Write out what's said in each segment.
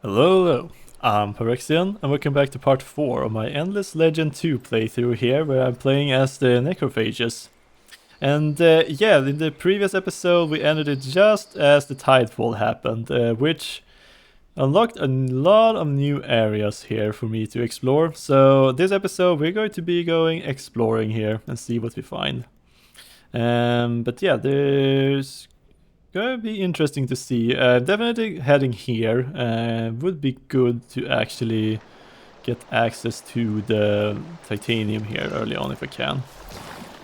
Hello, I'm Pyrexian and welcome back to part 4 of my Endless Legend 2 playthrough here, where I'm playing as the necrophages. And yeah, in the previous episode we ended it just as the tidefall happened, which unlocked a lot of new areas here for me to explore. So this episode we're going to be going exploring here and see what we find. But yeah, there's gonna be interesting to see. Definitely heading here would be good to actually get access to the titanium here early on if I can.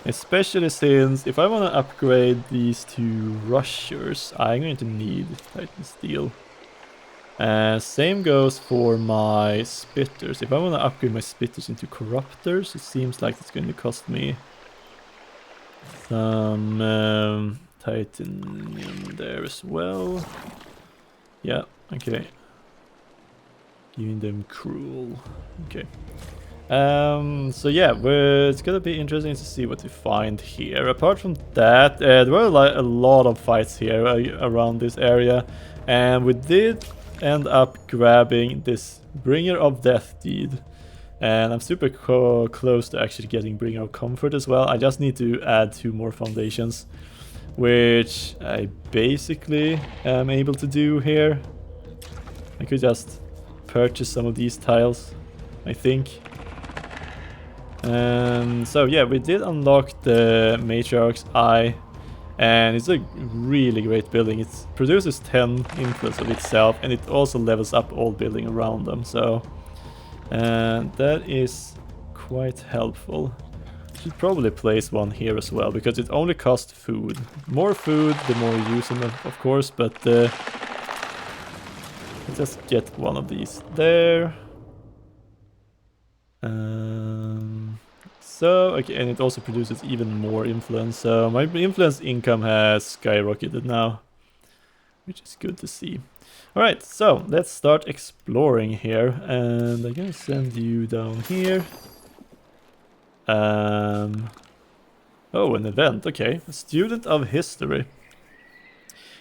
Especially since if I want to upgrade these two rushers, I'm going to need titan steel. Same goes for my spitters. If I want to upgrade my spitters into corruptors, it seems like it's going to cost me some titanium there as well. Yeah, okay. Giving them cruel. Okay. So yeah, it's gonna be interesting to see what we find here. Apart from that, there were a lot of fights here around this area, and we did end up grabbing this Bringer of Death deed. And I'm super close to actually getting Bringer of Comfort as well. I just need to add 2 more foundations, which I basically am able to do here. I could just purchase some of these tiles, I think. So yeah, we did unlock the Matriarch's Eye, and it's a really great building. It produces 10 influence of itself, and it also levels up all building around them, so that is quite helpful. Should probably place one here as well, because it only costs food. More food, the more you use them, of course, but let's just get one of these there. So, okay, and it also produces even more influence, so my influence income has skyrocketed now, which is good to see. Alright, so let's start exploring here, and I'm gonna send you down here. Oh, an event, okay. A student of history.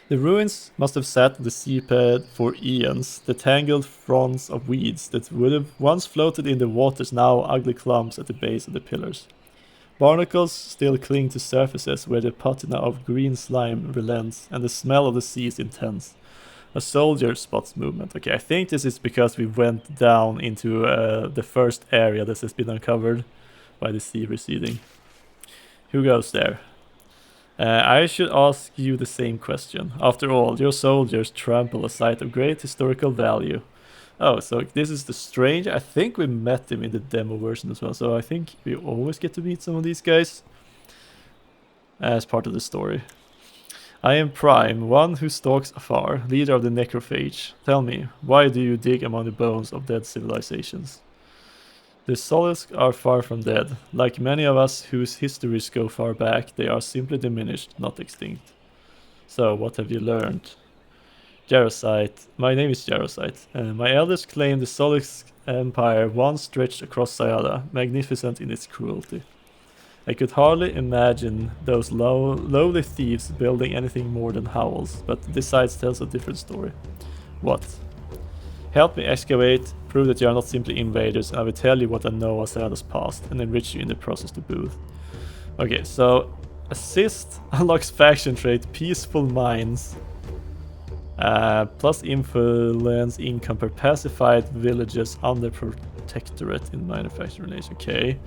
The ruins must have sat on the seabed for eons, the tangled fronds of weeds that would have once floated in the waters, now ugly clumps at the base of the pillars. Barnacles still cling to surfaces where the patina of green slime relents, and the smell of the sea is intense. A soldier spots movement. Okay, I think this is because we went down into the first area that has been uncovered by the sea receding. Who goes there? I should ask you the same question. After all, your soldiers trample a site of great historical value. Oh, so this is the strange. I think we met him in the demo version as well, so I think we always get to meet some of these guys as part of the story. I am Prime, one who stalks afar, leader of the necrophage. Tell me, why do you dig among the bones of dead civilizations? The Solisk are far from dead. Like many of us whose histories go far back, they are simply diminished, not extinct. So, what have you learned? Jarosite. My name is Jarosite. My elders claim the Solisk Empire once stretched across Sayada, magnificent in its cruelty. I could hardly imagine those lowly thieves building anything more than hovels, but this site tells a different story. What? Help me excavate, prove that you are not simply invaders, and I will tell you what I know of Sayada's past, and enrich you in the process to boot. Okay, so assist unlocks faction trait Peaceful Minds. Plus influence income per pacified villages under protectorate in manufacturing nation. Okay.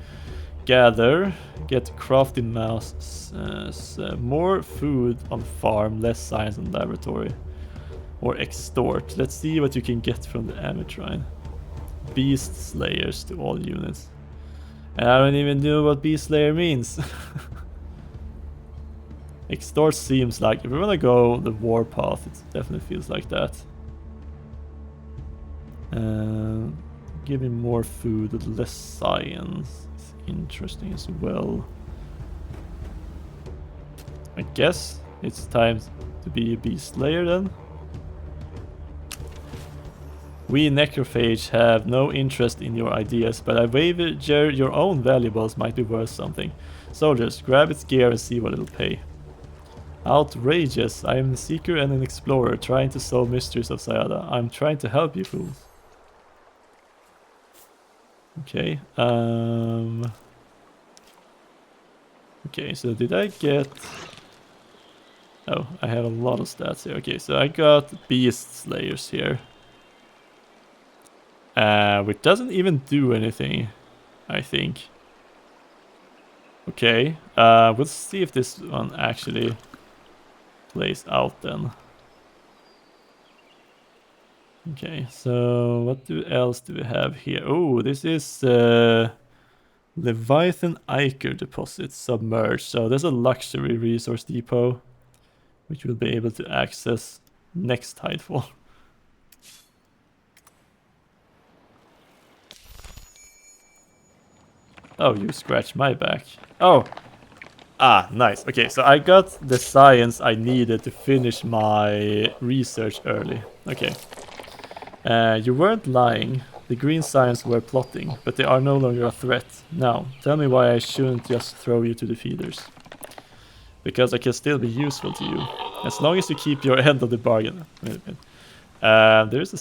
Gather, get crafting mouse, more food on farm, less science on laboratory. Or extort. Let's see what you can get from the Ametrine. Beast Slayers to all units. And I don't even know what Beast Slayer means. Extort seems like, if we want to go the war path, it definitely feels like that. Give me more food with less science. It's interesting as well. I guess it's time to be a Beast Slayer then. We necrophage have no interest in your ideas, but I wager your own valuables might be worth something. Soldiers, grab its gear and see what it'll pay. Outrageous. I am a seeker and an explorer, trying to solve mysteries of Sayada. I'm trying to help you fools. Okay, okay, so did I get... Oh, I have a lot of stats here. Okay, so I got Beast Slayers here. Which doesn't even do anything, I think. Okay, we'll see if this one actually plays out then. Okay, so what else do we have here? Oh, this is Leviathan Ichor deposit submerged. So there's a luxury resource depot, which we'll be able to access next Tidefall. Oh, you scratched my back. Oh! Ah, nice. Okay, so I got the science I needed to finish my research early. Okay. You weren't lying. The green science were plotting, but they are no longer a threat. Now, tell me why I shouldn't just throw you to the feeders. Because I can still be useful to you. As long as you keep your end of the bargain. Wait a minute. There's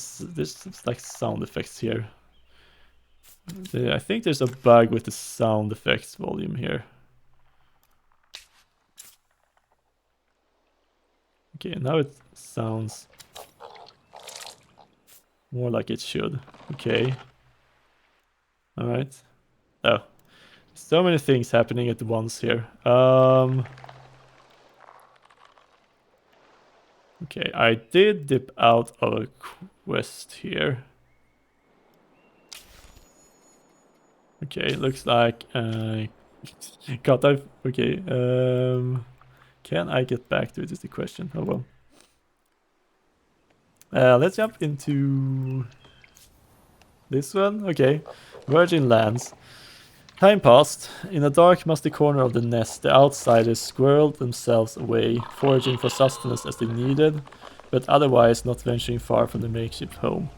like sound effects here. I think there's a bug with the sound effects volume here. Okay, now it sounds more like it should. Okay. Alright. Oh. So many things happening at once here. Okay, I did dip out of a quest here. Okay, looks like can't I? Okay, can I get back to it is the question. Oh well. Let's jump into this one. Okay, Virgin Lands. Time passed. In a dark, musty corner of the nest, the outsiders squirreled themselves away, foraging for sustenance as they needed, but otherwise not venturing far from the makeshift home.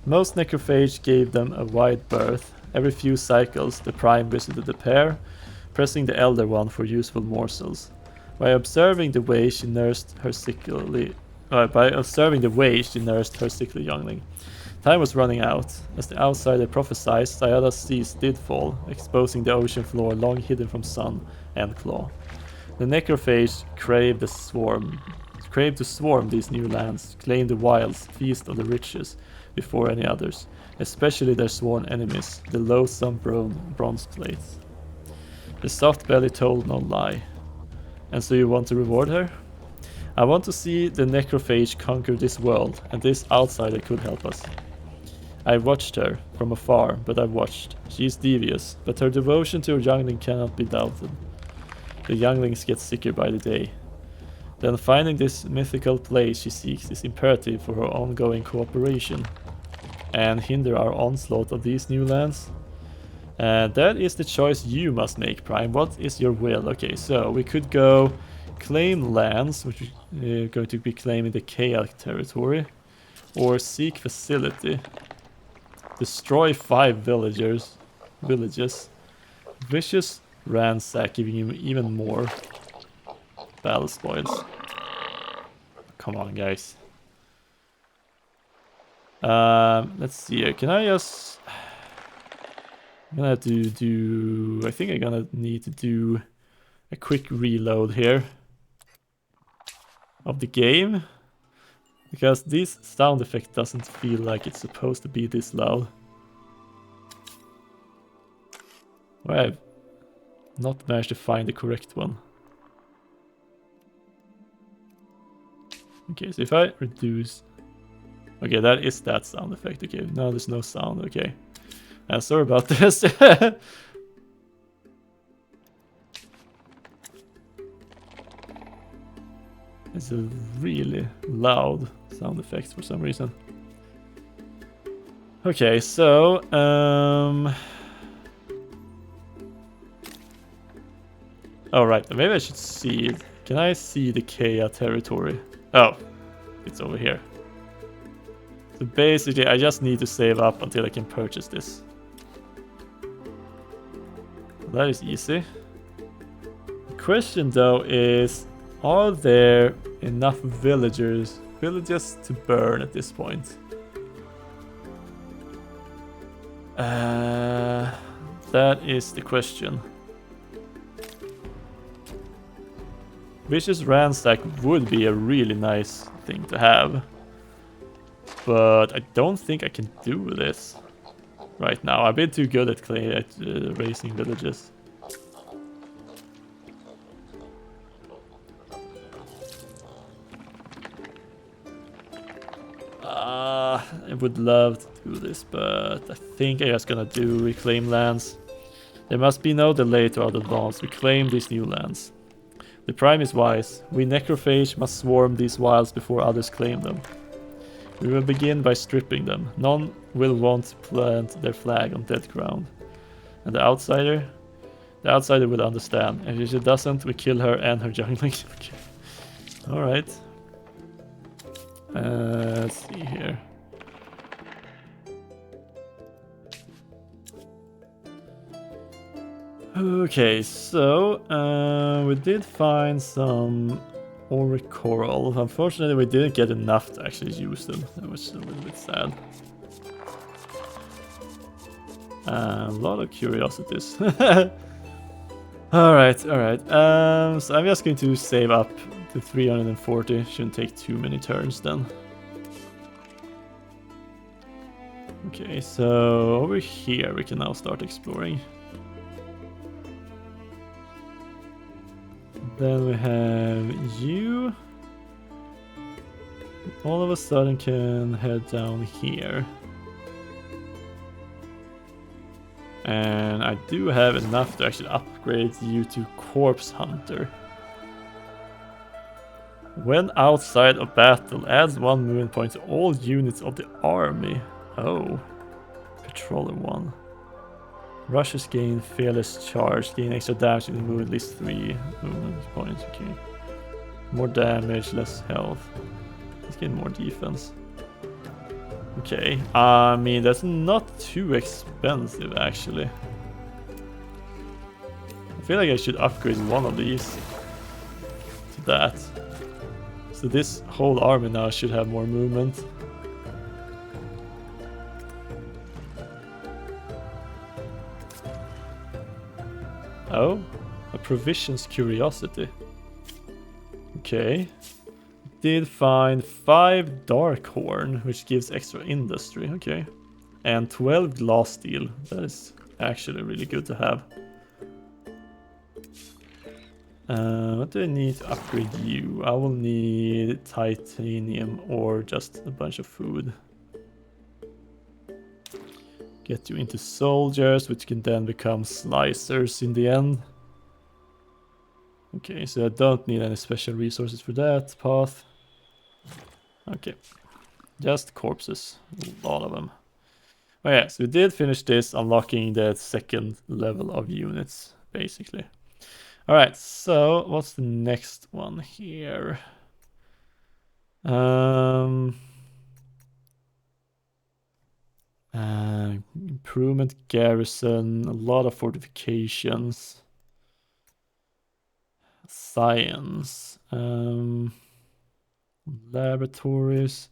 Most necrophage gave them a wide berth. Every few cycles, the prime visited the pair, pressing the elder one for useful morsels. By observing the way she nursed her sickly youngling. Time was running out. As the outsider prophesied, Sayada's seas did fall, exposing the ocean floor long hidden from sun and claw. The necrophage craved to swarm these new lands, claim the wilds, feast on the riches before any others, especially their sworn enemies, the loathsome bronze plates. The soft belly told no lie. And so you want to reward her? I want to see the necrophage conquer this world, and this outsider could help us. I watched her, from afar, but I've watched. She is devious, but her devotion to her youngling cannot be doubted. The younglings get sicker by the day. Then finding this mythical place she seeks is imperative for her ongoing cooperation. And hinder our onslaught of these new lands? That is the choice you must make, Prime. What is your will? Okay, so we could go claim lands, which we're going to be claiming the Kayak territory, or seek facility. Destroy 5 villages. Vicious ransack, giving you even more battle spoils. Come on, guys. Let's see here. Can I just... I'm gonna have to do... I think I'm gonna need to do a quick reload here of the game. Because this sound effect doesn't feel like it's supposed to be this loud. Well, I've not managed to find the correct one. Okay, so if I reduce... Okay, that is that sound effect. Okay, now there's no sound. Okay. Sorry about this. It's a really loud sound effect for some reason. Okay, so alright, maybe I should see it. Can I see the Kea territory? Oh, it's over here. So basically I just need to save up until I can purchase this. That is easy. The question though is, Are there enough villages to burn at this point? That is the question. Vicious Ransack would be a really nice thing to have. But I don't think I can do this right now. I've been too good at raising villages. I would love to do this, but I think I'm just gonna do reclaim lands. There must be no delay to our advance. Reclaim these new lands. The Prime is wise. We necrophage must swarm these wilds before others claim them. We will begin by stripping them. None will want to plant their flag on dead ground. And the outsider will understand. And if she doesn't, we kill her and her jungling. Okay. Alright. Let's see here. Okay, so we did find some auric coral. Unfortunately, we didn't get enough to actually use them. That was a little bit sad. A lot of curiosities. Alright. So I'm just going to save up to 340. Shouldn't take too many turns then. Okay, so over here we can now start exploring. Then we have you. All of a sudden can head down here. And I do have enough to actually upgrade you to Corpse Hunter. When outside of battle, adds 1 movement point to all units of the army. Oh. Patroller 1. Rushes gain fearless charge, gain extra damage if you move at least 3 movement points. Okay. More damage, less health. Let's get more defense. Okay, I mean that's not too expensive actually. I feel like I should upgrade one of these to that. So this whole army now should have more movement. Oh, a provisions curiosity. Okay. Did find 5 dark horn, which gives extra industry. Okay. And 12 glass steel. That is actually really good to have. What do I need to upgrade you? I will need titanium or just a bunch of food. Get you into soldiers, which can then become slicers in the end. Okay, so I don't need any special resources for that path. Okay, just corpses, a lot of them. Oh yeah, so we did finish this, unlocking the second level of units, basically. Alright, so what's the next one here? Improvement garrison, a lot of fortifications. Science. Laboratories.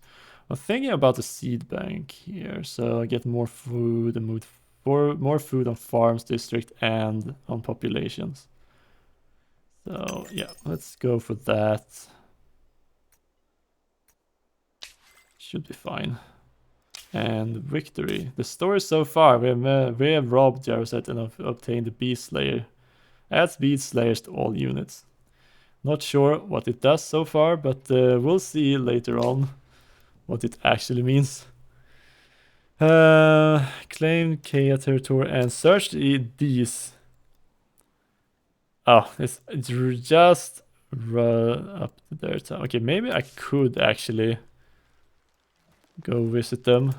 I'm thinking about the seed bank here, so I get more food and move for more food on farms district and on populations. So yeah, let's go for that. Should be fine. And victory. The story so far, we have robbed Jaroset and obtained the Beast Slayer. Adds Beast Slayers to all units. Not sure what it does so far, but we'll see later on what it actually means. Claim Kea territory and search these. Oh, it's just run up to their town. Okay, maybe I could actually go visit them.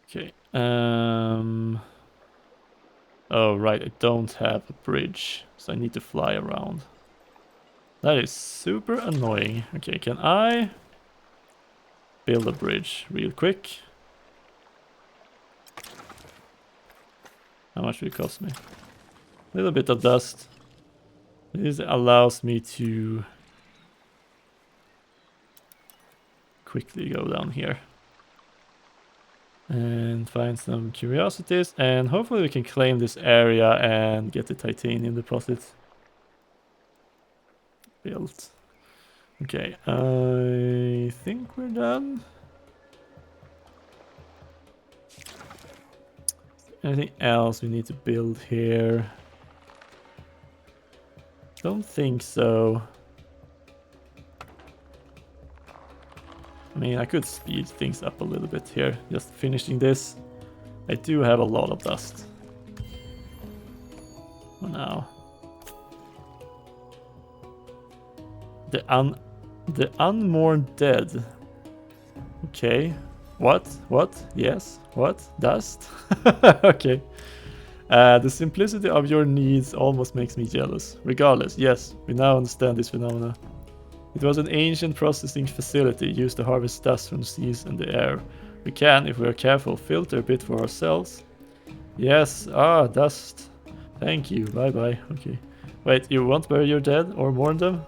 Okay. Oh, right, I don't have a bridge, so I need to fly around. That is super annoying. Okay, can I build a bridge real quick? How much will it cost me? A little bit of dust. This allows me to quickly go down here and find some curiosities, and hopefully we can claim this area and get the titanium deposit built. Okay, I think we're done. Anything else we need to build here? Don't think so. I mean, I could speed things up a little bit here, just finishing this. I do have a lot of dust for now. The unmourned dead. Okay. What? What? Yes. What? Dust? Okay. The simplicity of your needs almost makes me jealous. Regardless, yes, we now understand this phenomena. It was an ancient processing facility used to harvest dust from the seas and the air. We can, if we are careful, filter a bit for ourselves. Yes, dust. Thank you, bye-bye. Okay. Wait, you won't bury your dead or mourn them?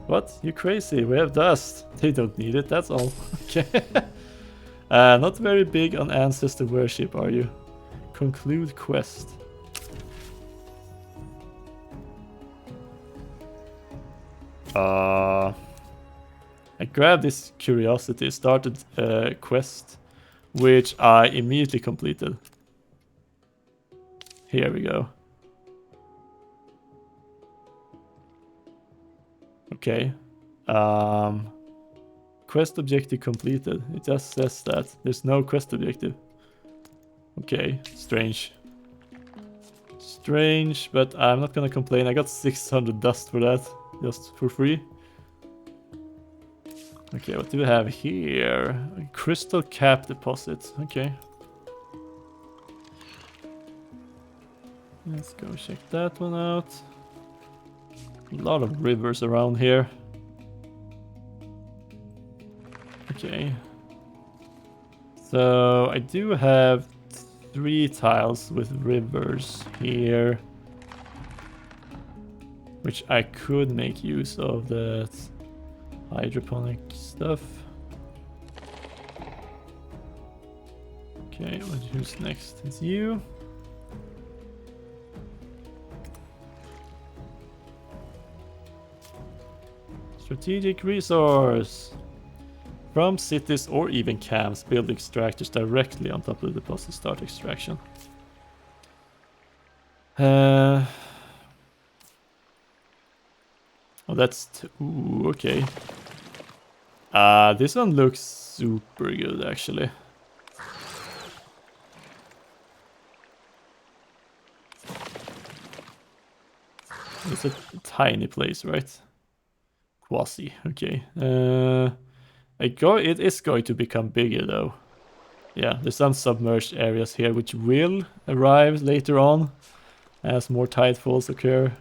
What? You crazy, we have dust. They don't need it, that's all. Okay. Not very big on ancestor worship, are you? Conclude quest. I grabbed this curiosity, started a quest, which I immediately completed. Here we go. Okay. Quest objective completed. It just says that. There's no quest objective. Okay, strange. Strange, but I'm not gonna complain. I got 600 dust for that, just for free. Okay, what do we have here? A crystal cap deposit. Okay. Let's go check that one out. A lot of rivers around here. Okay. So I do have 3 tiles with rivers here, which I could make use of that hydroponic stuff. Okay, who's next? It's you. Strategic resource. From cities or even camps, build extractors directly on top of the deposit. Start extraction. Oh, that's... Ooh, okay. This one looks super good, actually. It's a tiny place, right? Quasi, okay. It is going to become bigger, though. Yeah, there's some submerged areas here which will arrive later on as more tidefalls occur.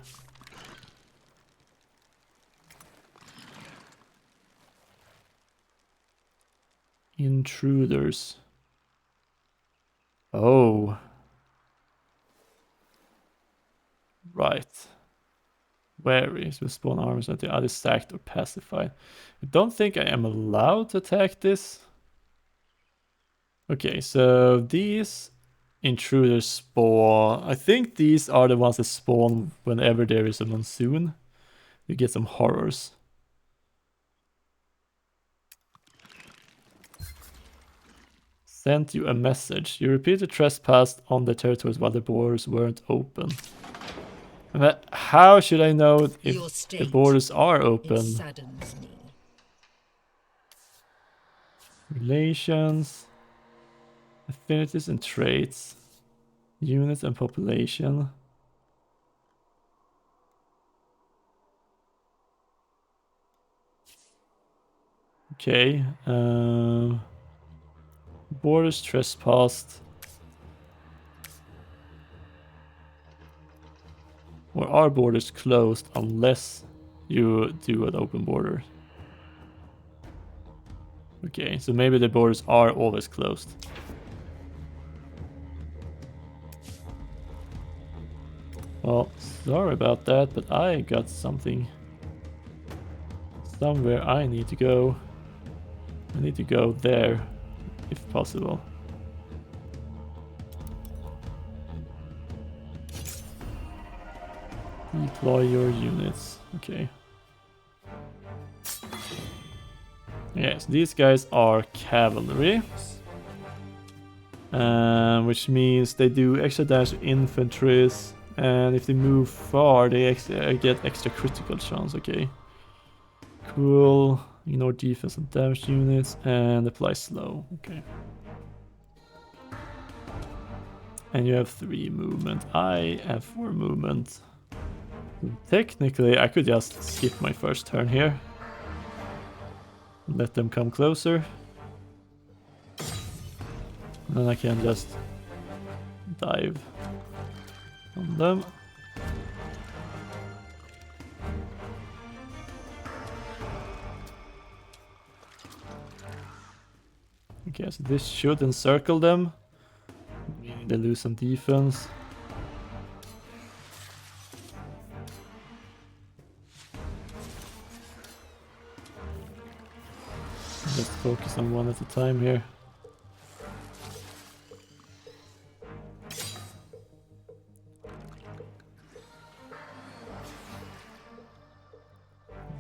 Intruders. Oh. Right. Wary will spawn armies that the other sacked or pacified. I don't think I am allowed to attack this. Okay, so these intruders spawn. I think these are the ones that spawn whenever there is a monsoon. You get some horrors. Sent you a message. You repeated trespass on the territories while the borders weren't open. But how should I know if the borders are open? Relations, affinities and traits, units and population. Okay, borders trespassed. Or are borders closed unless you do an open border? Okay, so maybe the borders are always closed. Well, sorry about that, but I got something. Somewhere I need to go. I need to go there, if possible. Deploy your units. Okay. Yes, these guys are cavalry. Which means they do extra damage to infantries. And if they move far, they get extra critical chance. Okay. Cool. Ignore defense and damage units and apply slow. Okay. And you have 3 movement. I have 4 movement. Technically, I could just skip my first turn here. Let them come closer. And then I can just dive on them. Okay, so this should encircle them. Meaning they lose some defense. Let's focus on one at a time here.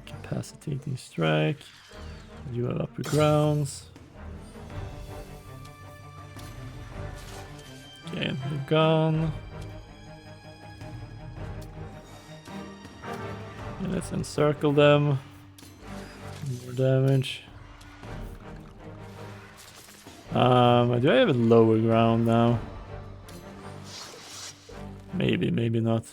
Incapacitating strike. You have upper grounds. Okay, they're gone. Okay, let's encircle them. More damage. Do I have a lower ground now? Maybe, maybe not.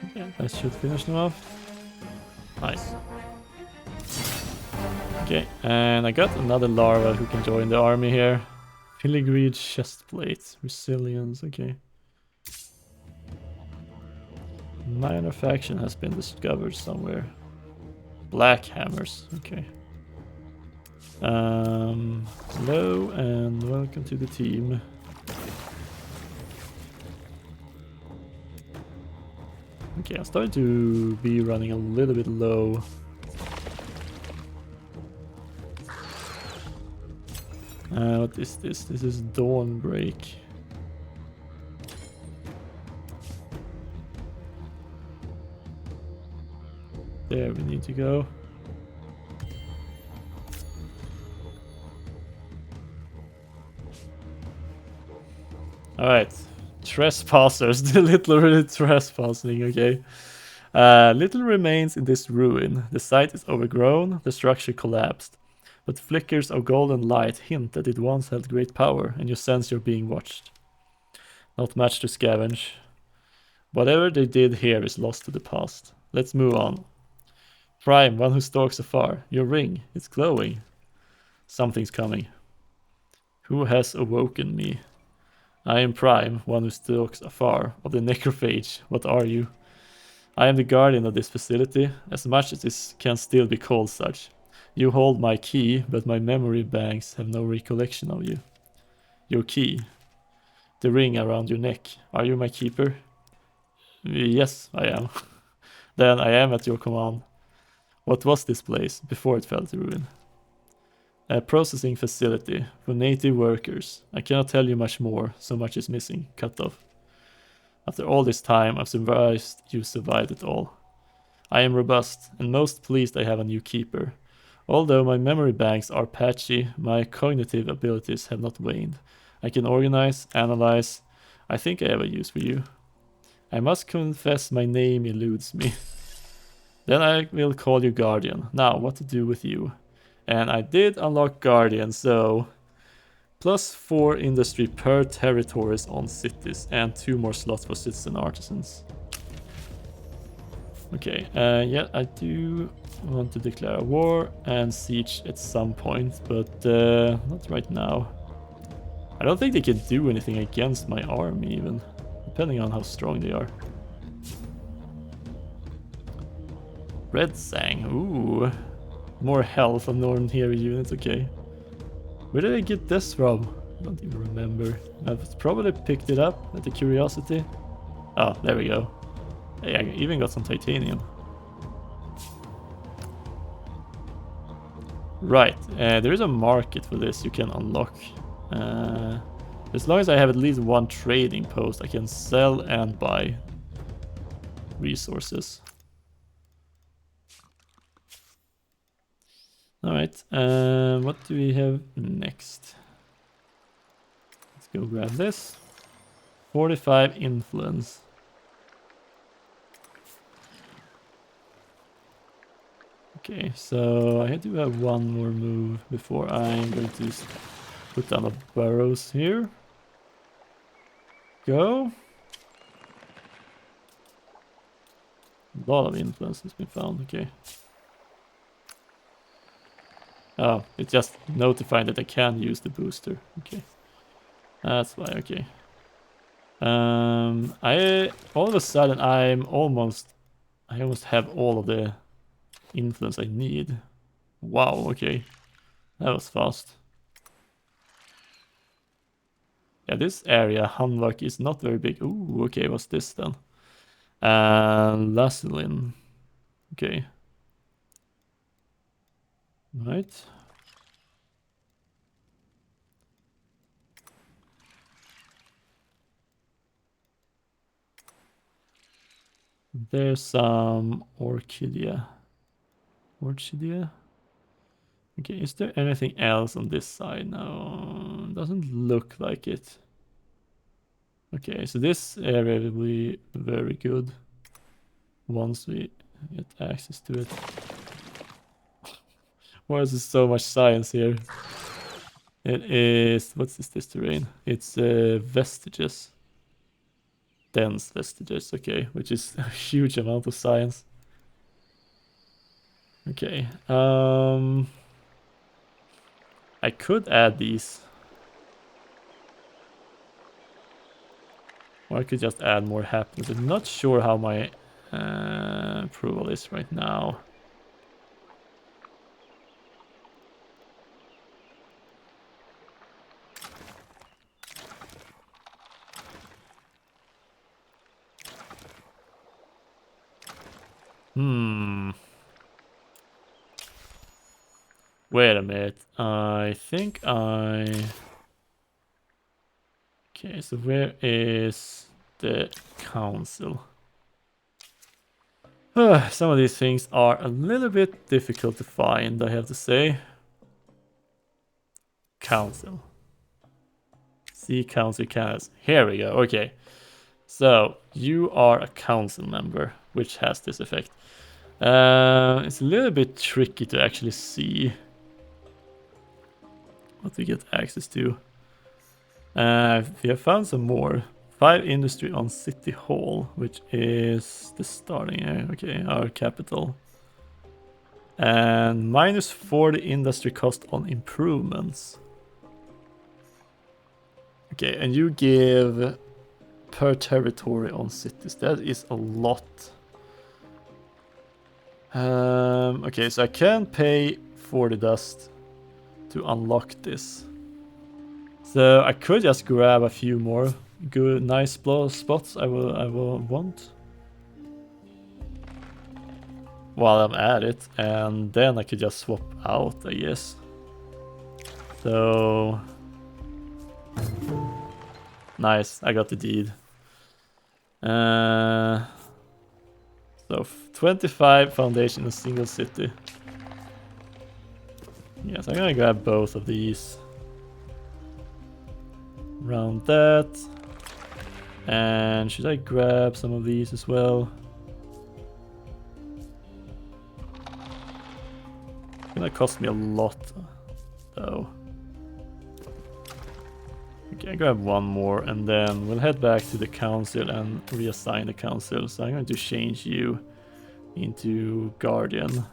Okay, that should finish them off. Nice. Okay, and I got another larva who can join the army here. Filigree chestplate, resilience, okay. Minor faction has been discovered somewhere. Black hammers, okay. Hello and welcome to the team. Okay, I'm starting to be running a little bit low. What is this? This is Dawnbreak. There we need to go. Alright. Trespassers. Literally trespassing, okay. Little remains in this ruin. The site is overgrown, the structure collapsed. But flickers of golden light hint that it once held great power, and you sense you're being watched. Not much to scavenge. Whatever they did here is lost to the past. Let's move on. Prime, one who stalks afar. Your ring, it's glowing. Something's coming. Who has awoken me? I am Prime, one who stalks afar, of the necrophage. What are you? I am the guardian of this facility, as much as this can still be called such. You hold my key, but my memory banks have no recollection of you. Your key. The ring around your neck. Are you my keeper? Yes, I am. Then I am at your command. What was this place before it fell to ruin? A processing facility for native workers. I cannot tell you much more, so much is missing, cut off. After all this time, I've survived, you survived it all. I am robust, and most pleased I have a new keeper. Although my memory banks are patchy, my cognitive abilities have not waned. I can organize, analyze. I think I have a use for you. I must confess my name eludes me. Then I will call you Guardian. Now, what to do with you? And I did unlock Guardian, so... +4 industry per territories on cities, and 2 more slots for citizen artisans. Okay, yeah, I do want to declare a war and siege at some point, but not right now. I don't think they can do anything against my army even, depending on how strong they are. Red Sang, ooh, More health on Northern Hero units, okay. Where did I get this from? I don't even remember. I've probably picked it up at the Curiosity. Oh, there we go. Hey, I even got some titanium. Right, there is a market for this you can unlock. As long as I have at least one trading post, I can sell and buy resources. Alright, what do we have next? Let's go grab this. 45 influence. Okay, so I do have one more move before I'm going to put down the burrows here. Go. A lot of influence has been found, okay. Oh, it's just notifying that I can use the booster. Okay. That's why, okay. I all of a sudden I almost have all of the influence I need. Wow, okay. That was fast. Yeah, this area, Hanvak, is not very big. Ooh, okay, what's this then? Laslin. Okay. Right. There's some Orchidea. Orchidea? Okay, is there anything else on this side? No, doesn't look like it. Okay, so this area will be very good once we get access to it. Why is there so much science here? It is... what's this terrain? It's vestiges. Dense vestiges, okay, which is a huge amount of science. Okay, I could add these. Or I could just add more happiness. I'm not sure how my approval is right now. Wait a minute. I think I... okay, so where is the council? Some of these things are a little bit difficult to find, I have to say. Council. See council cast. Here we go. Okay. So, you are a council member, which has this effect. It's a little bit tricky to actually see what we get access to. We have found some more. 5 industry on City Hall, which is the starting area. Okay, our capital. And minus 40 industry cost on improvements. Okay, and you give per territory on cities. That is a lot. Okay, so I can pay for the dust to unlock this. So I could just grab a few more good, nice spots I will want while I'm at it, and then I could just swap out, I guess. So nice, I got the deed. So 25 foundation in a single city. Yes, I'm gonna grab both of these. Round that. And should I grab some of these as well? It's gonna cost me a lot though. Okay, I grab one more and then we'll head back to the council and reassign the council. So I'm going to change you into Guardian.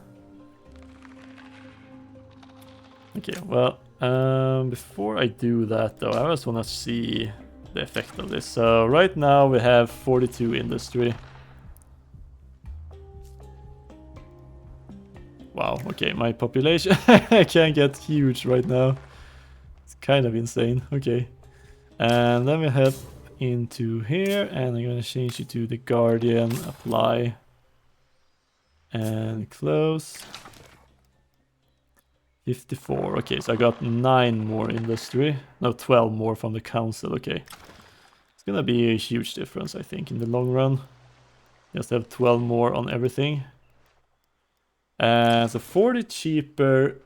Okay, well, before I do that though, I just want to see the effect of this. So right now we have 42 industry. Wow, okay, my population can't get huge right now. It's kind of insane. Okay. And then we head into here, and I'm gonna change it to the Guardian, apply, and close. 54. Okay, so I got 9 more industry. No, 12 more from the council. Okay. It's gonna be a huge difference, I think, in the long run. Just have 12 more on everything. So 40 cheaper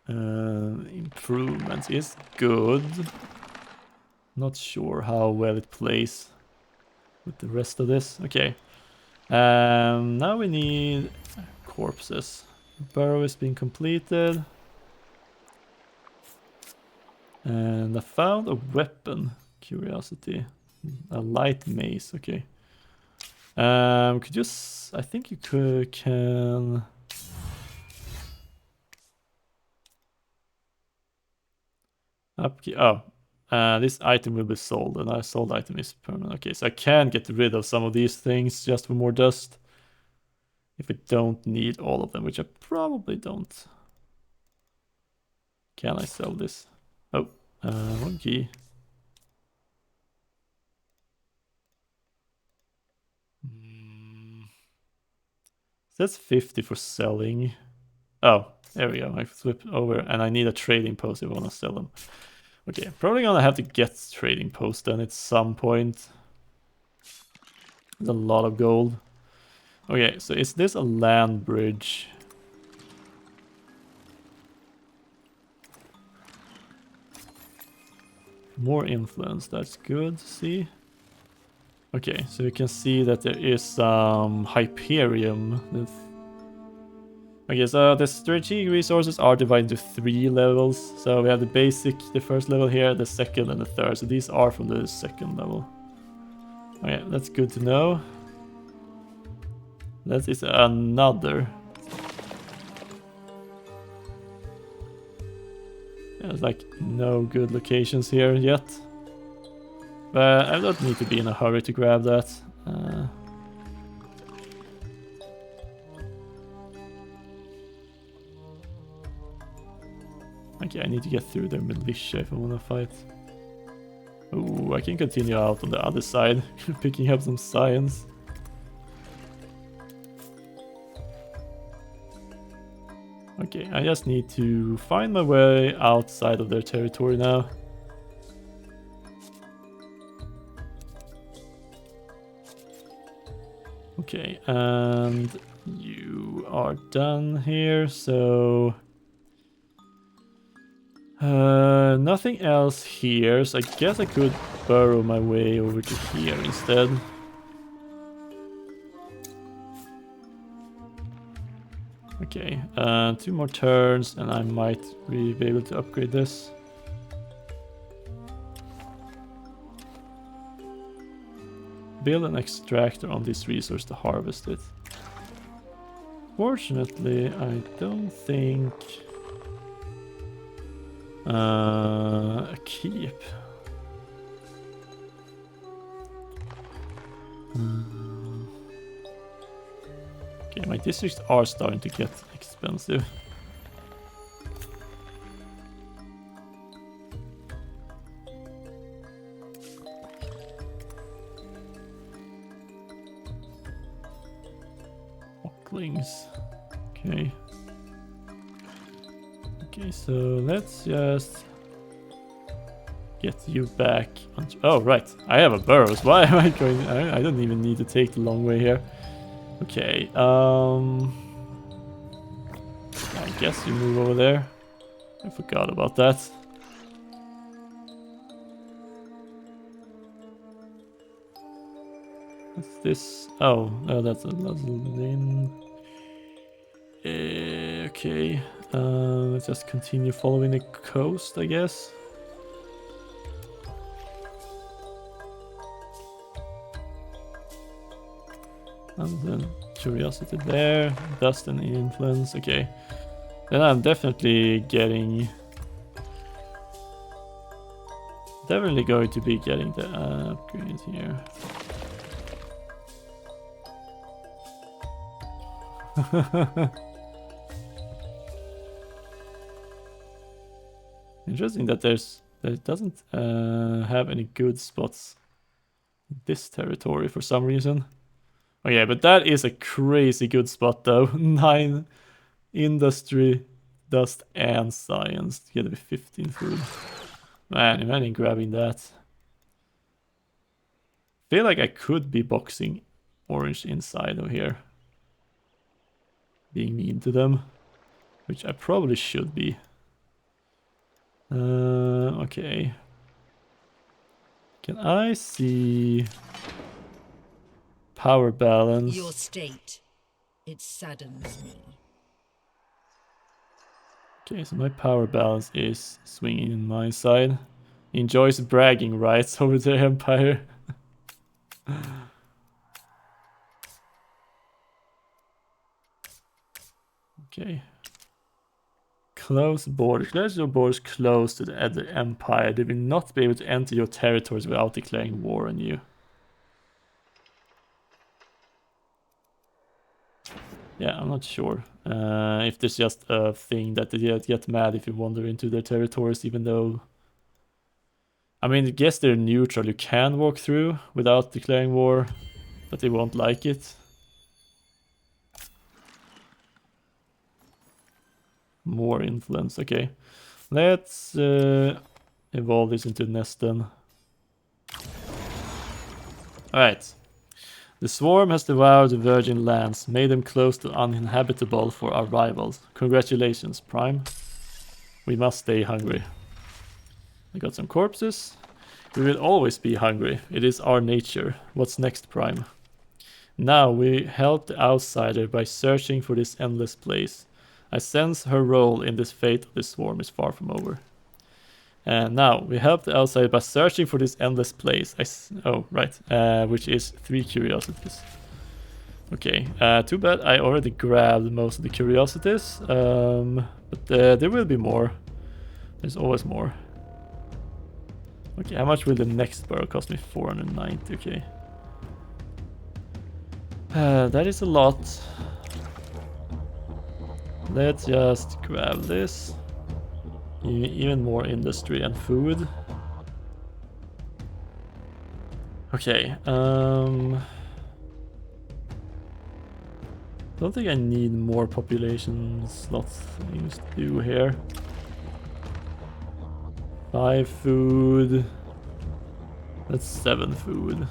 improvements is good. Not sure how well it plays with the rest of this. Okay. Now we need corpses. Burrow is being completed. And I found a weapon. Curiosity. A light mace. Okay. Could you... I think you can... Upkeep. Oh. This item will be sold, and our sold item is permanent. Okay, so I can get rid of some of these things just for more dust. If I don't need all of them, which I probably don't. Can I sell this? Oh, one key. That's 50 for selling. Oh, there we go. I flip over, and I need a trading post if I want to sell them. Okay, probably gonna have to get trading post then at some point. There's a lot of gold. Okay, so is this a land bridge? More influence, that's good to see. Okay, so you can see that there is some Hyperium. Okay, so the strategic resources are divided into 3 levels. So we have the basic, the first level here, the second and the third. So these are from the second level. Okay, that's good to know. That is another. There's like no good locations here yet. But I don't need to be in a hurry to grab that. Okay, I need to get through their militia if I want to fight. Oh, I can continue out on the other side, picking up some science. Okay, I just need to find my way outside of their territory now. Okay, and you are done here, so... nothing else here, so I guess I could burrow my way over to here instead. Okay, 2 more turns and I might be able to upgrade this. Build an extractor on this resource to harvest it. Fortunately, I don't think... a keep. Okay, my districts are starting to get expensive. Hawklings. Okay. Okay, so let's just get you back. Oh, right. I have a burrows. Why am I going? I don't even need to take the long way here. Okay. I guess you move over there. I forgot about that. What's this? Oh, no, that's a lane. Okay. Let's just continue following the coast, I guess. And then curiosity there, dust and influence, okay. Then I'm definitely going to be getting the upgrade here. Interesting that it doesn't have any good spots in this territory for some reason. Oh yeah, but that is a crazy good spot though. 9 industry, dust, and science. Together with 15 food. Man, imagine grabbing that. Feel like I could be boxing orange inside of here. Being mean to them. Which I probably should be. Okay. Can I see power balance? Your state, it saddens me. Okay, so my power balance is swinging in my side. Enjoys bragging rights over the Empire. Okay. Close borders. Close your borders close to the other Empire. They will not be able to enter your territories without declaring war on you. Yeah, I'm not sure. If there's just a thing that they get mad if you wander into their territories, even though... I mean, I guess they're neutral. You can walk through without declaring war, but they won't like it. More influence, okay. Let's evolve this into Neston. Alright. The swarm has devoured the virgin lands, made them close to uninhabitable for our rivals. Congratulations, Prime. We must stay hungry. I got some corpses. We will always be hungry. It is our nature. What's next, Prime? Now we help the outsider by searching for this endless place. I sense her role in this fate of this swarm is far from over. And now we help the outsider by searching for this endless place. Which is 3 curiosities. Okay, too bad I already grabbed most of the curiosities. But there will be more. There's always more. Okay, how much will the next burrow cost me? 490, okay. That is a lot. Let's just grab this. Even more industry and food. Okay, don't think I need more population slots things to do here. 5 food. That's 7 food.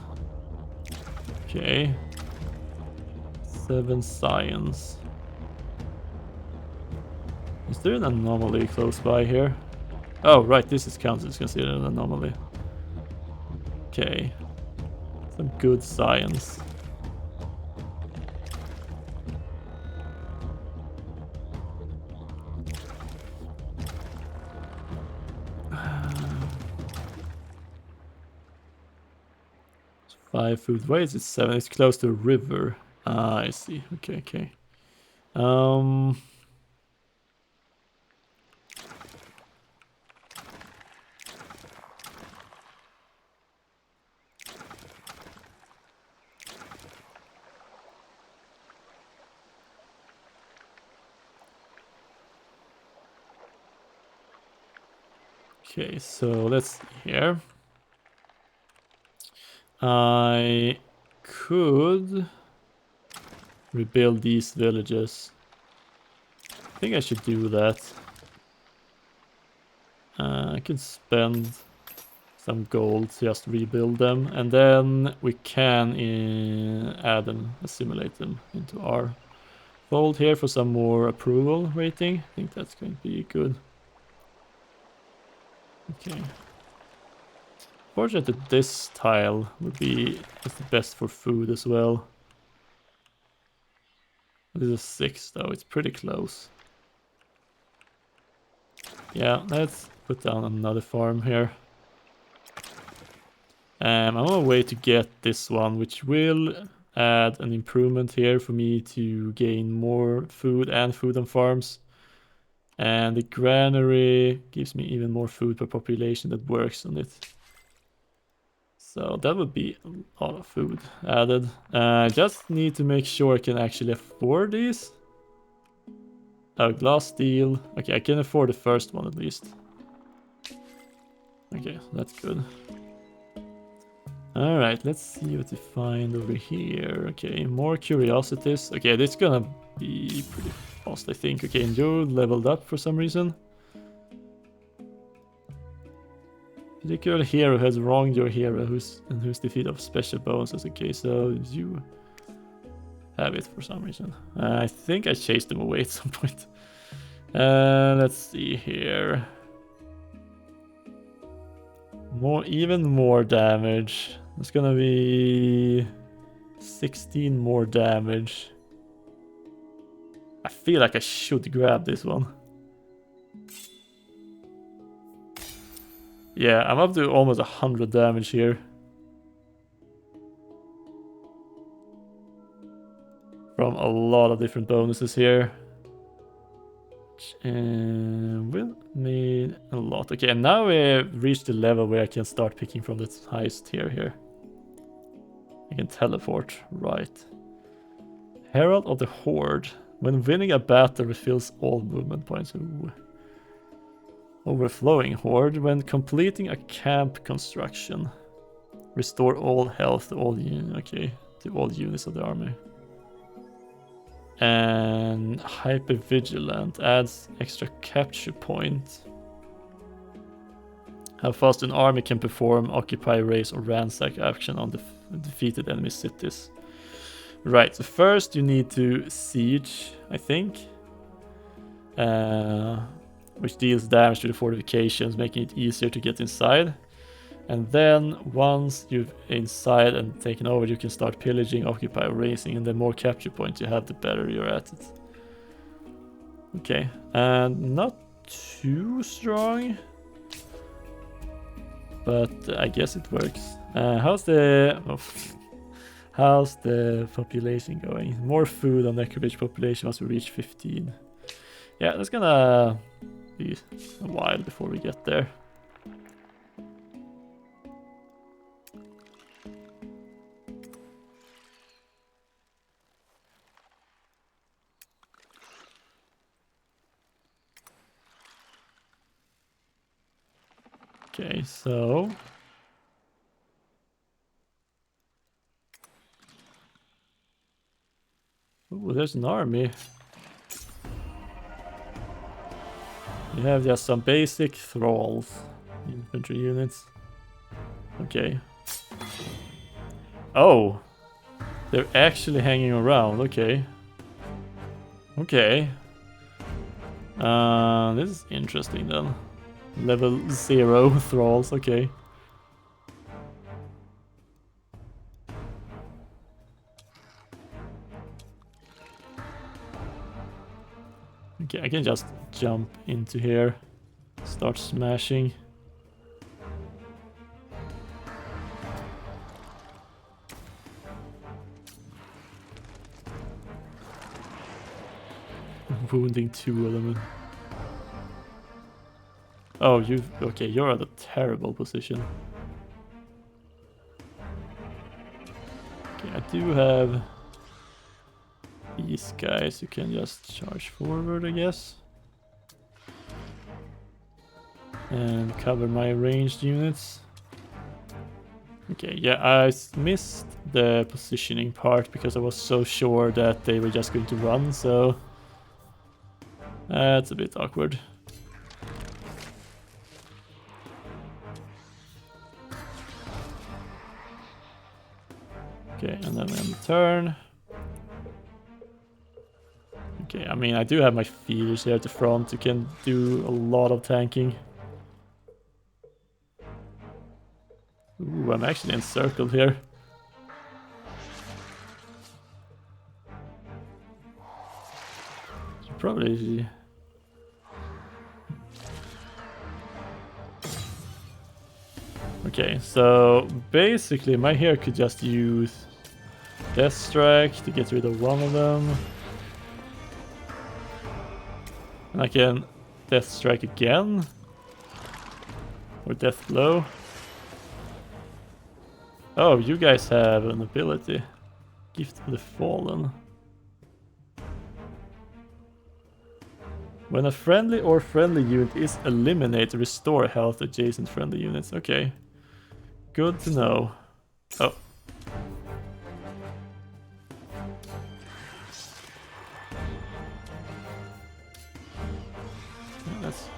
Okay. 7 science. Is there an anomaly close by here? Oh, right, this is counted as considered an anomaly. Okay. Some good science. Five food. Why is it 7? It's close to a river. Ah, I see. Okay, okay. Okay, so let's see here. I could rebuild these villages. I think I should do that. I could spend some gold to just rebuild them, and then we can add and assimilate them into our fold here for some more approval rating. I think that's going to be good. Okay. Fortunately, this tile would be the best for food as well. This is 6 though, it's pretty close. Yeah, let's put down another farm here. I'm on my way to get this one, which will add an improvement here for me to gain more food and food on farms. And the granary gives me even more food per population that works on it. So that would be a lot of food added. I just need to make sure I can actually afford these. Oh, glass steel. Okay, I can afford the first one at least. Okay, so that's good. Alright, let's see what we find over here. Okay, more curiosities. Okay, this is gonna be pretty fast, I think. Okay, and you leveled up for some reason. Particular hero has wronged your hero whose defeat of special bonuses. Okay, so you have it for some reason. I think I chased them away at some point. Let's see here. Even more damage. It's gonna be 16 more damage. I feel like I should grab this one. Yeah, I'm up to almost 100 damage here. From a lot of different bonuses here. Will need a lot. Okay, and now we've reached the level where I can start picking from the highest tier here. I can teleport, right. Herald of the Horde. When winning a battle, refills all movement points. Ooh. Overflowing Horde. When completing a camp construction, restore all health to all units of the army. And hypervigilant adds extra capture point. How fast an army can perform occupy, raise, or ransack action on defeated enemy cities. Right, so first you need to siege, I think. Which deals damage to the fortifications, making it easier to get inside. And then once you're inside and taken over, you can start pillaging, occupy, or raising, and the more capture points you have, the better you're at it. Okay, and not too strong, but I guess it works. How's the population going? More food on necrophage population once we reach 15. Yeah, that's gonna be a while before we get there. Okay, so ooh, there's an army. You have just some basic thralls, infantry units. Okay. Oh, they're actually hanging around. Okay. Okay. This is interesting then. Level 0 thralls. Okay. Okay, I can just jump into here, start smashing. Wounding 2 of them. Oh, okay, you're at a terrible position. Okay, I do have these guys who can just charge forward, I guess. And cover my ranged units. Okay, yeah, I missed the positioning part because I was so sure that they were just going to run, so that's a bit awkward. Okay, and then we end the turn. Okay, I mean, I do have my feeders here at the front who can do a lot of tanking. Ooh, I'm actually encircled here. Should probably... Okay, so basically my hero could just use Death Strike to get rid of one of them. And I can Death Strike again. Or Death Blow. Oh, you guys have an ability. Gift of the Fallen. When a friendly or friendly unit is eliminated, restore health adjacent friendly units. Okay. Good to know. Oh. Let's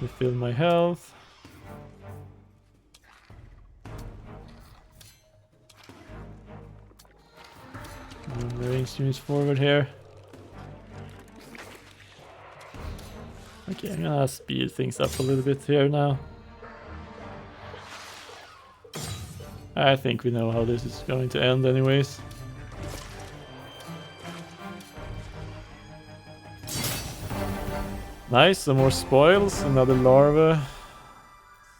refill my health. Move the ranged units forward here. Okay, I'm gonna speed things up a little bit here now. I think we know how this is going to end anyways. Nice, some more spoils, another larva.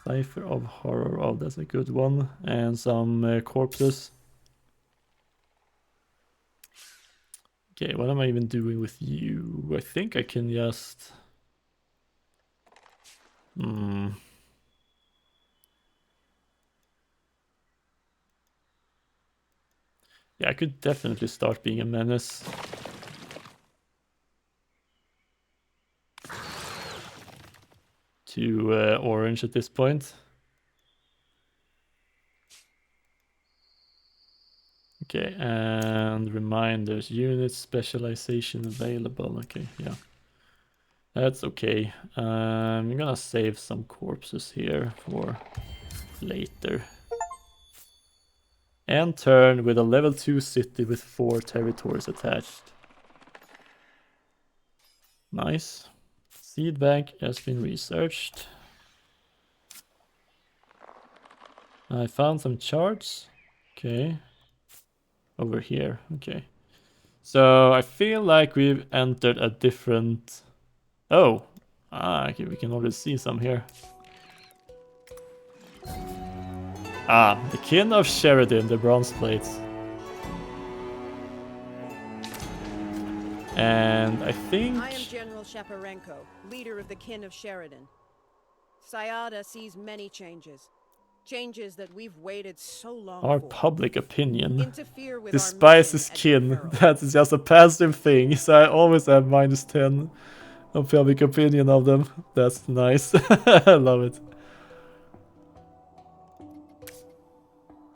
Cipher of Horror, oh that's a good one. And some corpses. Okay, what am I even doing with you? I think I can just... Yeah, I could definitely start being a menace. To orange at this point. Okay, and reminders, unit specialization available. Okay, yeah. That's okay. I'm gonna save some corpses here for later. And turn with a level 2 city with 4 territories attached. Nice. Seed bank has been researched. I found some charts. Okay. Over here. Okay. So I feel like we've entered a different... Oh. Ah, okay, we can already see some here. Ah, the kin of Sheridan, the bronze plates. And I think... I am General Shaparenko, leader of the kin of Sheridan. Sayada sees many changes. Changes that we've waited so long Our for. public opinion Interfere with despises our kin. That is just a passive thing, so I always have -10 of public opinion of them. That's nice. I love it.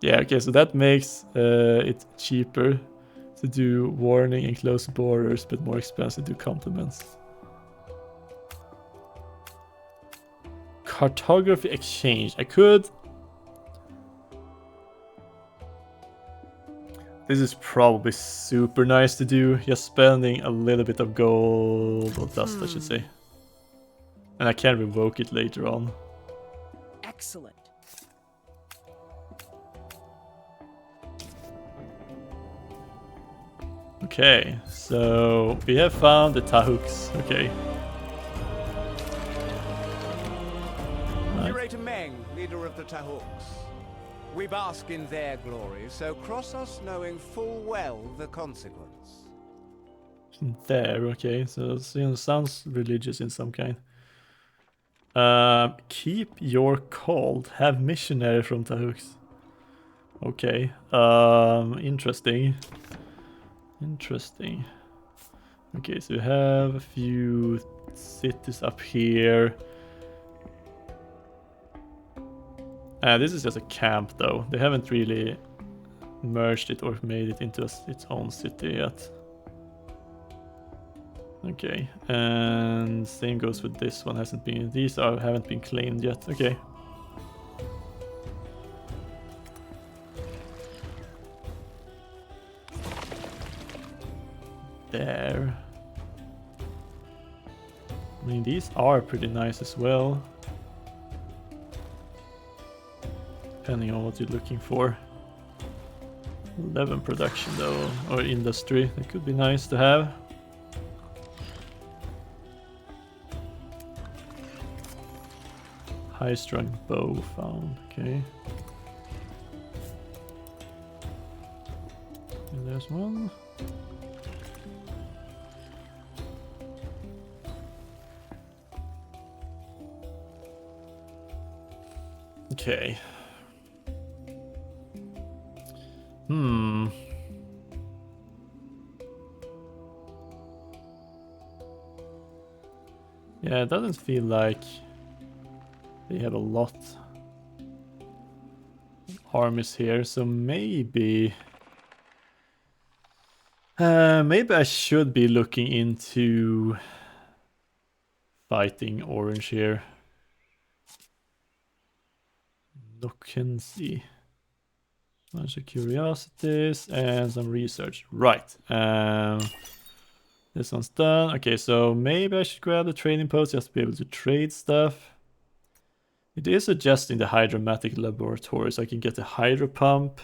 Yeah, okay, so that makes it cheaper to do warning and close borders, but more expensive to do compliments. Cartography exchange. I could... This is probably super nice to do, just spending a little bit of gold, or dust I should say. And I can revoke it later on. Excellent. Okay, so we have found the Tahooks. Okay. Curator Meng, leader of the Tahooks. We bask in their glory, so cross us knowing full well the consequence. There, okay, so it sounds religious in some kind. Keep your cult. Have missionary from Tahooks. Okay. Interesting. Interesting. Okay, so we have a few cities up here. This is just a camp though. They haven't really merged it or made it into its own city yet. Okay, and same goes with this one. Hasn't been... These haven't been claimed yet. Okay. There. I mean, these are pretty nice as well. Depending on what you're looking for. 11 production though, or industry. That could be nice to have. High-strung bow found. Okay. And there's one. Okay. Yeah, it doesn't feel like they have a lot of armies here, so maybe maybe I should be looking into fighting orange here. Look and see. Bunch of curiosities and some research. Right. This one's done. Okay, so maybe I should grab the trading post just to be able to trade stuff. It is suggesting the hydromatic laboratory, so I can get the hydro pump,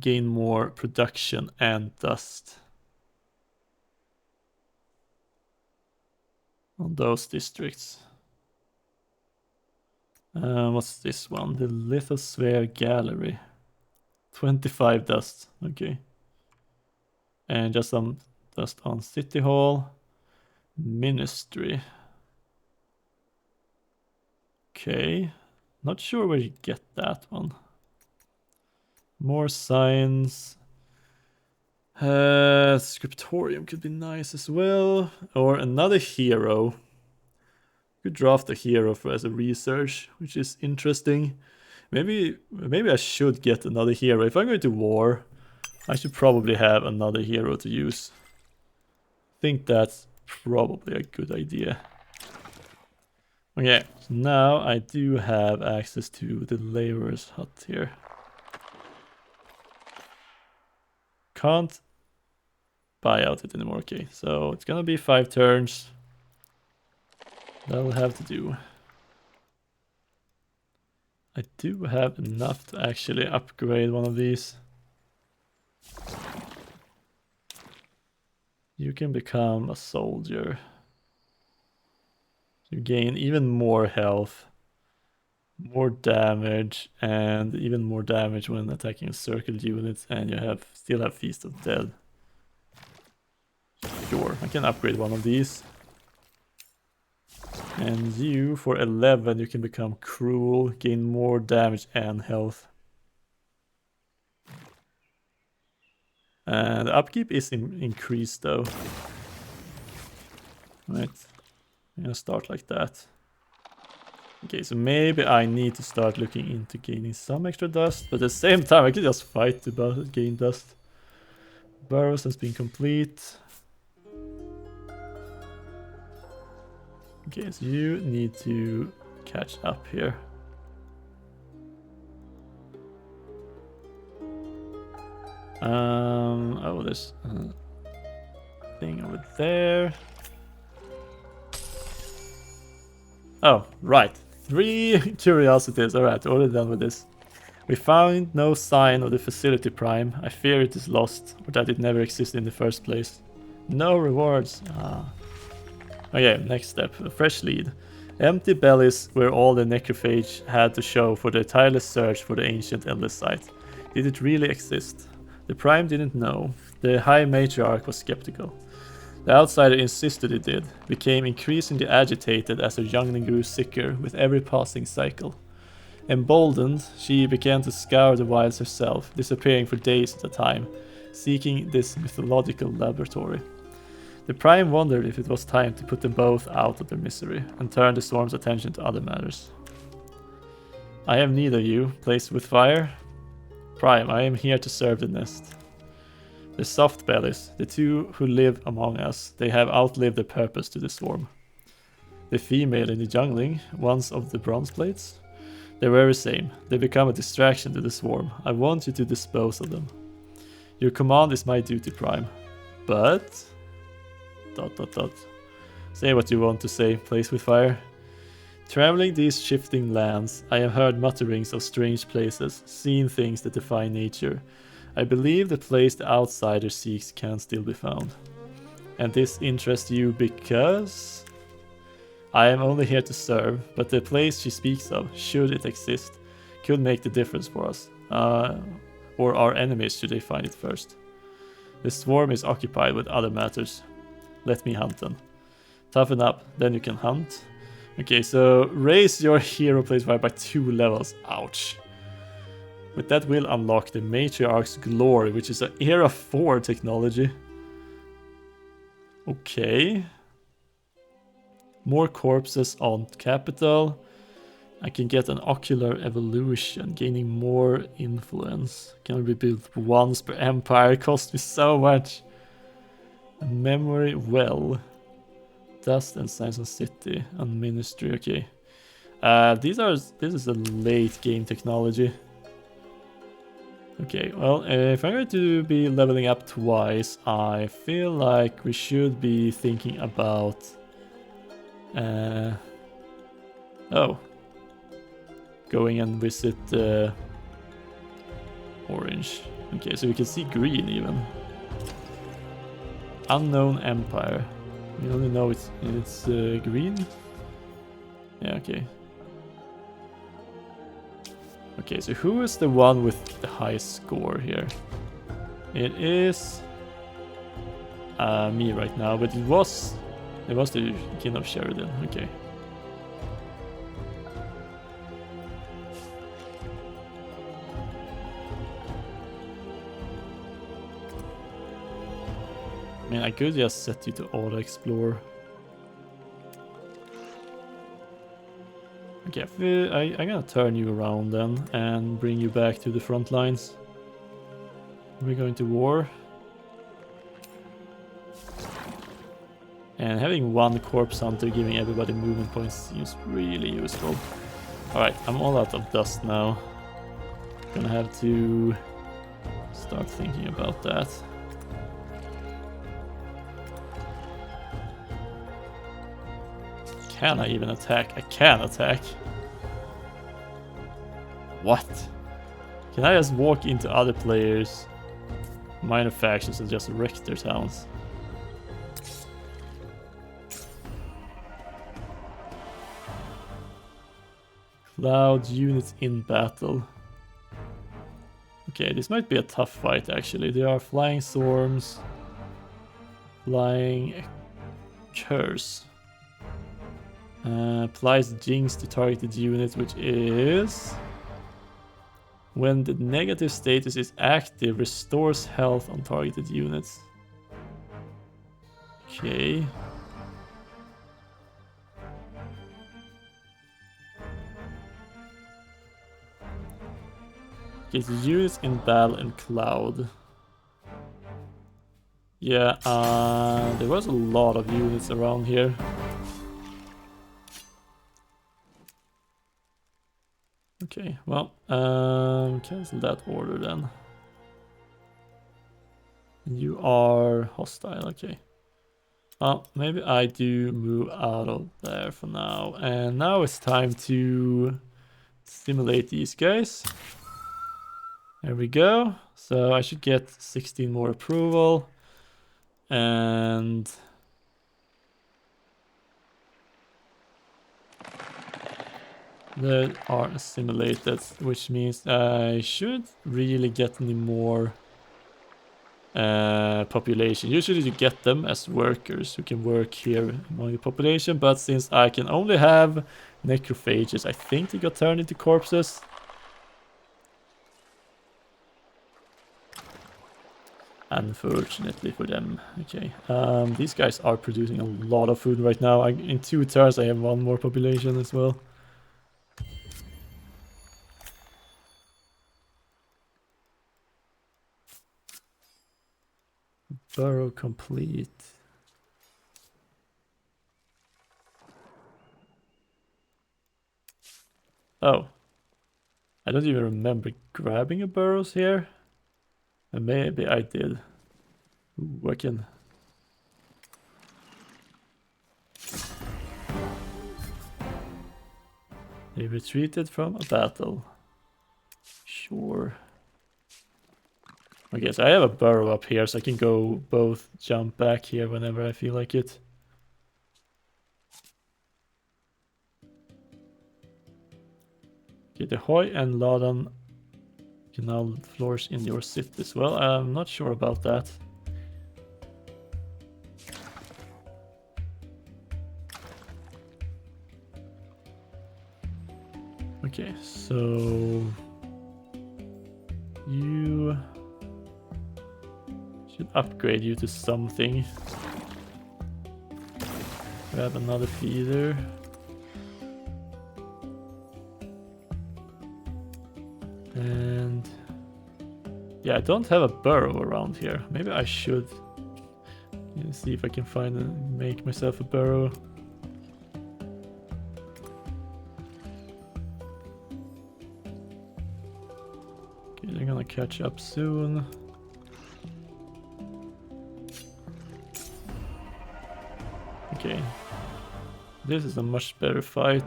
gain more production and dust on those districts. What's this one? The lithosphere gallery. 25 dust. Okay. And just some dust on City Hall. Ministry. Okay. Not sure where you get that one. More science. Scriptorium could be nice as well. Or another hero. Could draft a hero for as a research, which is interesting. Maybe I should get another hero. If I'm going to war, I should probably have another hero to use. I think that's probably a good idea. Okay, so now I do have access to the laborer's hut here. Can't buy out it anymore. Okay, so it's gonna be 5 turns. That'll have to do. I do have enough to actually upgrade one of these. You can become a soldier. You gain even more health, more damage, and even more damage when attacking circled units, and you still have Feast of Dead. Sure, I can upgrade one of these. And you, for 11, you can become cruel, gain more damage and health. And the upkeep is increased though. Right, I'm gonna start like that. Okay, so maybe I need to start looking into gaining some extra dust, but at the same time I could just fight to gain dust. Burrows has been complete. Okay, so you need to catch up here. Oh, there's a thing over there. Oh, right. 3 curiosities. Alright, already done with this. We found no sign of the facility prime. I fear it is lost, or that it never existed in the first place. No rewards. Okay, next step. A fresh lead. Empty bellies were all the necrophage had to show for their tireless search for the ancient endless site. Did it really exist? The Prime didn't know. The High Matriarch was skeptical. The outsider insisted it did, became increasingly agitated as her youngling grew sicker with every passing cycle. Emboldened, she began to scour the wilds herself, disappearing for days at a time, seeking this mythological laboratory. The Prime wondered if it was time to put them both out of their misery, and turned the Swarm's attention to other matters. I have need of you, placed with fire. Prime, I am here to serve the nest. The soft bellies, the two who live among us, they have outlived their purpose to the Swarm. The female in the jungling, once of the bronze plates, they were the same. They become a distraction to the Swarm. I want you to dispose of them. Your command is my duty, Prime. But... ... Say what you want to say, place with fire. Traveling these shifting lands, I have heard mutterings of strange places, seen things that defy nature. I believe the place the outsider seeks can still be found. And this interests you because... I am only here to serve, but the place she speaks of, should it exist, could make the difference for us. Or our enemies should they find it first. The Swarm is occupied with other matters. Let me hunt them. Toughen up, then you can hunt. Okay, so raise your hero place by 2 levels. Ouch. But that will unlock the Matriarch's Glory, which is an Era 4 technology. Okay. More corpses on capital. I can get an ocular evolution, gaining more influence. Can be built once per empire, cost me so much. A memory well. Dust and Science and City and Ministry, okay. This is a late game technology. Okay, well, if I'm going to be leveling up twice, I feel like we should be thinking about... going and visit orange. Okay, so we can see green even. Unknown Empire. We only know it's green. Yeah, okay. Okay, so who is the one with the highest score here? It is me right now, but it was the King of Sheridan. Okay. I mean, I could just set you to auto-explore. Okay, I'm gonna turn you around then and bring you back to the front lines. We're going to war. And having one corpse hunter giving everybody movement points seems really useful. Alright, I'm all out of dust now. Gonna have to start thinking about that. Can I even attack? I can attack. What? Can I just walk into other players' minor factions and just wreck their towns? Cloud units in battle. Okay, this might be a tough fight actually. There are flying storms, flying curse. Applies jinx to targeted unit, which is... when the negative status is active, restores health on targeted units. Okay. Okay, so units in battle and cloud. Yeah, there was a lot of units around here. Okay, well, cancel that order then. You are hostile, okay. Well, maybe I do move out of there for now. And now it's time to simulate these guys. There we go. So I should get 16 more approval. And... they are assimilated, which means I should really get any more population. Usually you get them as workers who can work here among the population, but since I can only have necrophages, I think they got turned into corpses. Unfortunately for them. Okay, these guys are producing a lot of food right now. In 2 turns I have 1 more population as well. Burrow complete. Oh. I don't even remember grabbing a burrows here. And maybe I did. Ooh, I can... they retreated from a battle. Sure. Okay, so I have a burrow up here, so I can go both jump back here whenever I feel like it. Okay, the Hoy and Ladan can now flourish in your city as well. I'm not sure about that. Okay, so... you... should upgrade you to something. Grab another feeder. And yeah, I don't have a burrow around here. Maybe I should see if I can find and make myself a burrow. Okay, they're gonna catch up soon. Okay, this is a much better fight.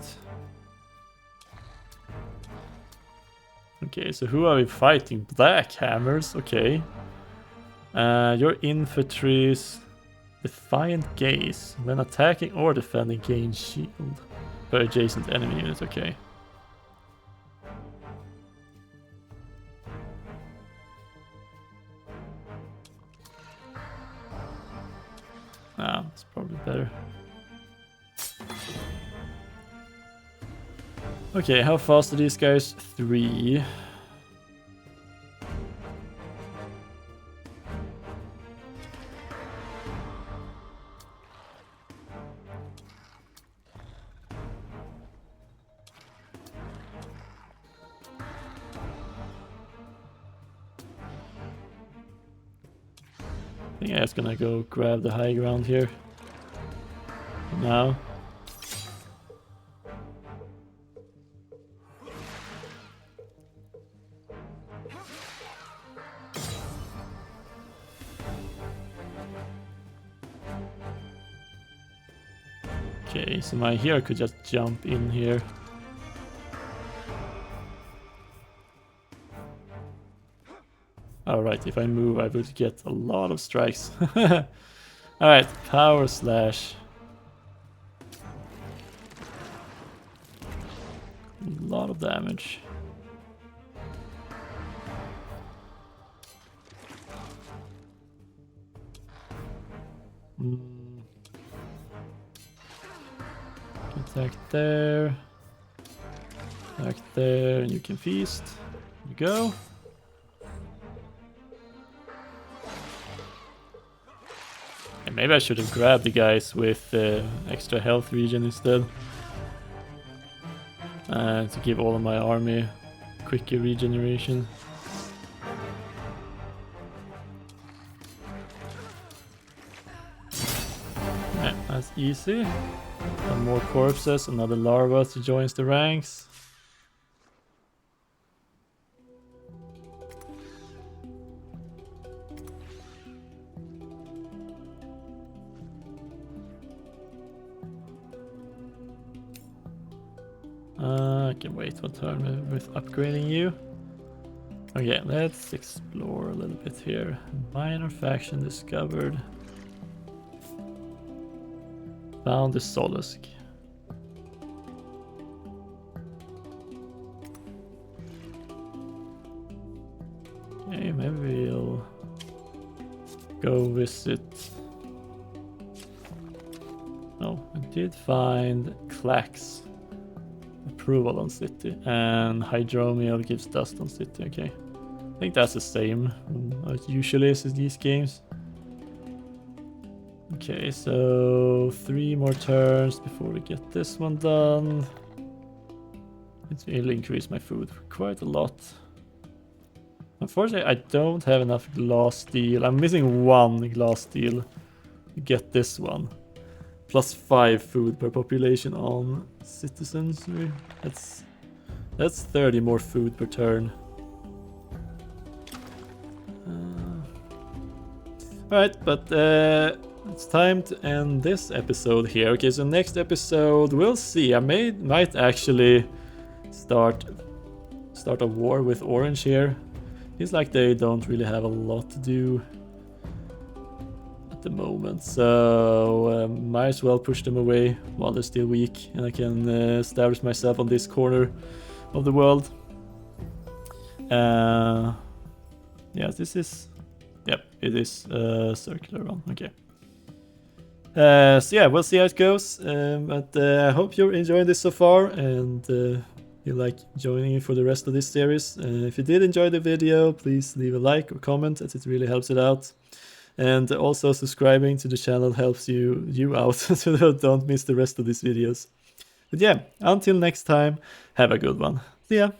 Okay, so who are we fighting? Black hammers, okay. Your infantry's defiant gaze. When attacking or defending, gain shield per adjacent enemy unit, okay. Ah, that's probably better. Okay, how fast are these guys? 3. I think I'm just gonna go grab the high ground here. Now. Okay, so my hero could just jump in here. Alright, if I move I would get a lot of strikes. Alright, power slash. A lot of damage. Attack there. Attack there, and you can feast. There you go. And maybe I should have grabbed the guys with extra health regen instead. To give all of my army quicker regeneration. Yeah, that's easy. Some more corpses, another larva to join the ranks. I can wait one turn with upgrading you. Okay, let's explore a little bit here. Minor faction discovered. Found the Solace. Okay, maybe we'll go visit. Oh, I did find Clack's approval on city, and Hydromiel gives dust on city. Okay, I think that's the same as usually is in these games. Okay, so 3 more turns before we get this one done. It will increase my food quite a lot. Unfortunately, I don't have enough glass steel. I'm missing 1 glass steel to get this one. Plus 5 food per population on citizens. That's 30 more food per turn. Alright, but it's time to end this episode here. Okay, so next episode we'll see. I might actually start a war with Orange here. It's like they don't really have a lot to do at the moment, so might as well push them away while they're still weak, and I can establish myself on this corner of the world. Yeah, this is... Yep, it is a circular one. Okay. So yeah, we'll see how it goes. But I hope you're enjoying this so far, and you like joining in for the rest of this series. If you did enjoy the video, please leave a like or comment, as it really helps it out. And also subscribing to the channel helps you out so that don't miss the rest of these videos. But yeah, until next time, have a good one. See ya!